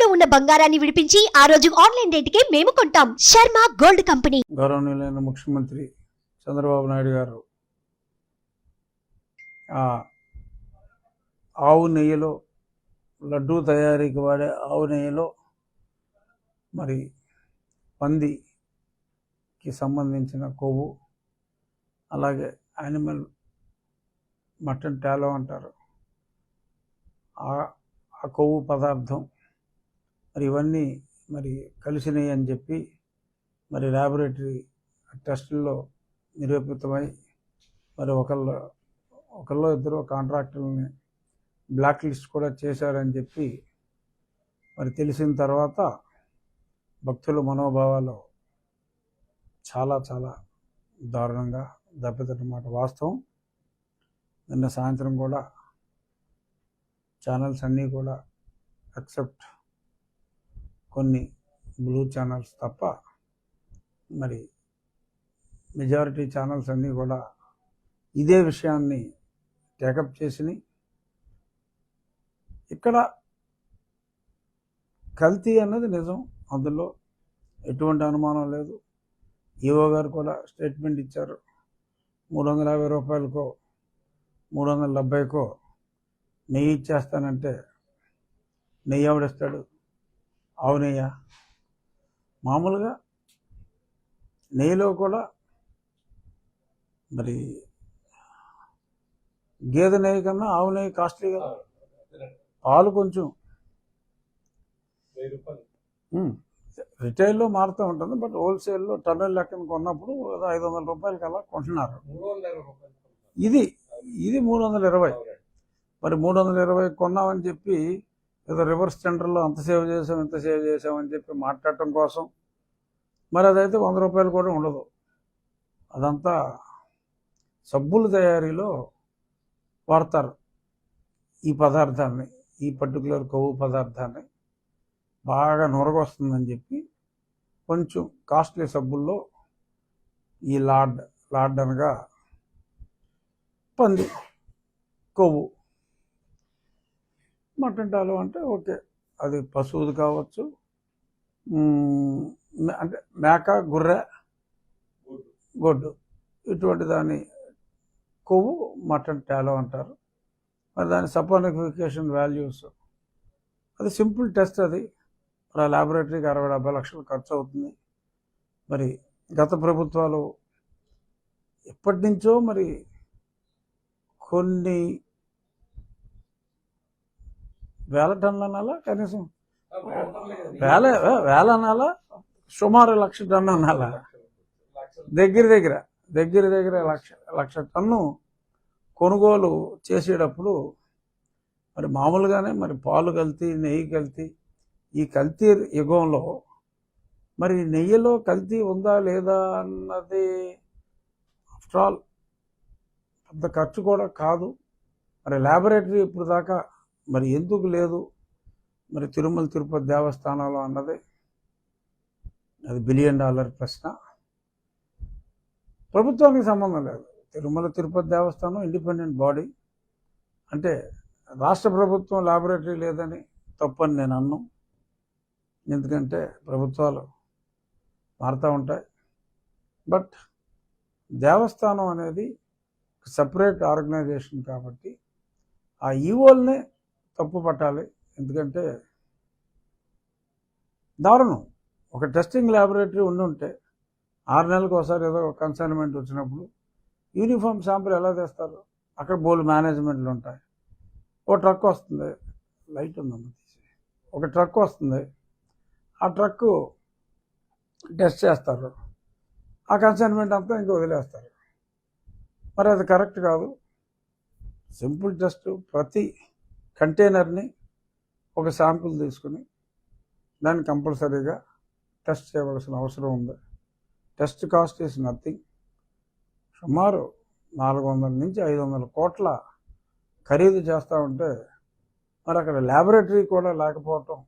ఇంట్లో ఉన్న బంగారాన్ని విడిపించి ఆ రోజు ఆన్లైన్ రేటుకే మేము కొంటాం. Sharma gold company. గౌరవనీయులైన ముఖ్యమంత్రి చంద్రబాబు నాయుడు గారు ఆవు నెయ్యిలో, లడ్డూ తయారీకి వాడే ఆవు నెయ్యిలో మరి పందికి సంబంధించిన కొవ్వు, అలాగే యానిమల్ మటన్ టాలో అంటారు, ఆ కొవ్వు పదార్థం మరి ఇవన్నీ మరి కలిసినాయి అని చెప్పి మరి ల్యాబొరేటరీ టెస్టుల్లో నిరూపితమై మరి ఒకళ్ళు ఇద్దరు కాంట్రాక్టర్లని బ్లాక్ లిస్ట్ కూడా చేశారని చెప్పి మరి తెలిసిన తర్వాత భక్తుల మనోభావాలు చాలా చాలా దారుణంగా దెబ్బతిన్నమాట వాస్తవం. నిన్న సాయంత్రం కూడా ఛానల్స్ అన్నీ కూడా ఎక్సెప్ట్ కొన్ని బ్లూ ఛానల్స్ తప్ప మరి మెజారిటీ ఛానల్స్ అన్నీ కూడా ఇదే విషయాన్ని టేకప్ చేసినాయి. ఇక్కడ కల్తీ అన్నది నిజం, అందులో ఎటువంటి అనుమానం లేదు. ఈఓ గారు కూడా స్టేట్మెంట్ ఇచ్చారు. 350 రూపాయలకో 370కో నెయ్యి ఇచ్చేస్తానంటే నెయ్యి ఎవడిస్తాడు? ఆవు నెయ్య. మామూలుగా నెయ్యిలో కూడా మరి గేదె నెయ్యి కన్నా ఆవు నెయ్యి కాస్ట్లీ కదా. పాలు కొంచెం రిటైల్లో మారుతూ ఉంటుంది, బట్ హోల్సేల్లో టన్నుల లెక్కన కొన్నప్పుడు 500 రూపాయలకి అలా కొంటున్నారు. ఇది 320. మరి 320 కొన్నామని చెప్పి ఏదో రివర్స్ టెండర్లో అంత సేవ్ చేసాం ఇంత సేవ్ చేసామని చెప్పి మాట్లాడటం కోసం మరి అదైతే 100 రూపాయలు కూడా ఉండదు. అదంతా సబ్బుల తయారీలో వాడతారు ఈ పదార్థాన్ని, ఈ పర్టికులర్ కొవ్వు పదార్థాన్ని బాగా నొరగొస్తుందని చెప్పి కొంచెం కాస్ట్లీ సబ్బుల్లో ఈ లార్డ్ అనగా పంది కొవ్వు, మటన్ టాలో అంటే ఓకే, అది పశువుది కావచ్చు, అంటే మేక, గొర్రె, గొడ్డు, ఇటువంటి దాని కొవ్వు మటన్ టాలో అంటారు. మరి దాని సపోనిఫికేషన్ వాల్యూస్, అది సింపుల్ టెస్ట్. అది మరి ఆ ల్యాబొరేటరీకి 60-70 లక్షలు ఖర్చు అవుతుంది. మరి గత ప్రభుత్వాలు ఎప్పటి నుంచో మరి కొన్ని వేల టన్నులు అనాలా, కనీసం వేల అనాలా, సుమారు 1,00,000 టన్ను అనాలా, దగ్గర లక్ష టన్ను కొనుగోలు చేసేటప్పుడు మరి మామూలుగానే మరి పాలు కల్తీ, నెయ్యి కల్తీ, ఈ కల్తీ యుగంలో మరి నెయ్యిలో కల్తీ ఉందా లేదా అన్నది ఆఫ్టర్ ఆల్ పెద్ద ఖర్చు కూడా కాదు. మరి ల్యాబొరేటరీ ఇప్పుడు దాకా మరి ఎందుకు లేదు మరి తిరుమల తిరుపతి దేవస్థానంలో అన్నది అది $1 బిలియన్ ప్రశ్న. ప్రభుత్వానికి సంబంధం లేదు. తిరుమల తిరుపతి దేవస్థానం ఇండిపెండెంట్ బాడీ. అంటే రాష్ట్ర ప్రభుత్వం ల్యాబొరేటరీ లేదని తప్పని నేను అన్నాను, ఎందుకంటే ప్రభుత్వాలు మారుతూ ఉంటాయి. బట్ దేవస్థానం అనేది సపరేట్ ఆర్గనైజేషన్ కాబట్టి ఆ ఈవోల్నే తప్పు పట్టాలి. ఎందుకంటే దారుణం. ఒక టెస్టింగ్ ల్యాబొరేటరీ ఉంటే 6 నెలలకు ఒకసారి ఏదో కన్సైన్మెంట్ వచ్చినప్పుడు యూనిఫామ్ శాంపుల్ ఎలా తెస్తారు? అక్కడ బోల్డ్ మేనేజ్మెంట్లు ఉంటాయి. ఓ ట్రక్ వస్తుంది, లైట్ ఉందమ్మా తీసి, ఒక ట్రక్ వస్తుంది, ఆ ట్రక్కు టెస్ట్ చేస్తారు, ఆ కన్సైన్మెంట్ అంతా ఇంకా వదిలేస్తారు. మరి అది కరెక్ట్ కాదు. సింపుల్ టెస్ట్, ప్రతి కంటైనర్ని ఒక శాంపుల్ తీసుకుని దాన్ని కంపల్సరీగా టెస్ట్ చేయవలసిన అవసరం ఉంది. Test cost is nothing. సుమారు 400 నుంచి 500 కోట్ల ఖరీదు చేస్తూ ఉంటే మరి అక్కడ ల్యాబొరేటరీ కూడా లేకపోవటం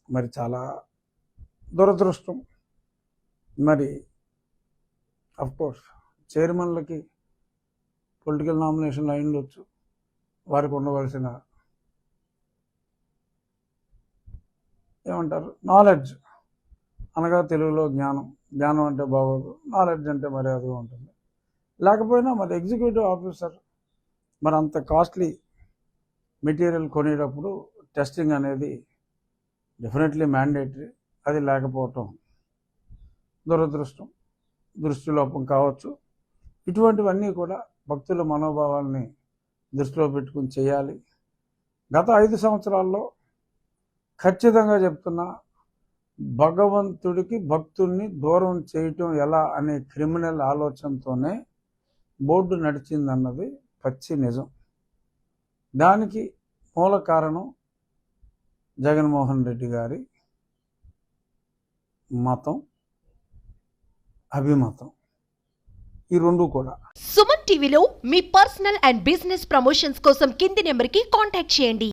మరి చాలా దురదృష్టం. మరి అఫ్కోర్స్ చైర్మన్లకి పొలిటికల్ నామినేషన్లు అయి ఉండొచ్చు, వారికి ఉండవలసిన ఏమంటారు, నాలెడ్జ్ అనగా తెలుగులో జ్ఞానం, జ్ఞానం అంటే బాగోదు, నాలెడ్జ్ అంటే మర్యాదగా ఉంటుంది. లేకపోయినా మరి ఎగ్జిక్యూటివ్ ఆఫీసర్ మరి అంత కాస్ట్లీ మెటీరియల్ కొనేటప్పుడు టెస్టింగ్ అనేది డెఫినెట్లీ మ్యాండేటరీ. అది లేకపోవటం దురదృష్టం, దృష్టిలోపం కావచ్చు. ఇటువంటివన్నీ కూడా భక్తుల మనోభావాల్ని దృష్టిలో పెట్టుకుని చేయాలి. గత 5 సంవత్సరాల్లో ఖచ్చితంగా చెప్తున్నా, భగవంతుడికి భక్తుల్ని దూరం చేయటం ఎలా అనే క్రిమినల్ ఆలోచనతోనే బోర్డు నడిచిందన్నది పచ్చి నిజం. దానికి మూల కారణం జగన్మోహన్ రెడ్డి గారి మతం, అభిమతం, ఈ రెండు కూడా. సుమన్ టీవీలో మీ పర్సనల్ అండ్ బిజినెస్ ప్రమోషన్స్ కోసం కింది నెంబర్కి కాంటాక్ట్ చేయండి.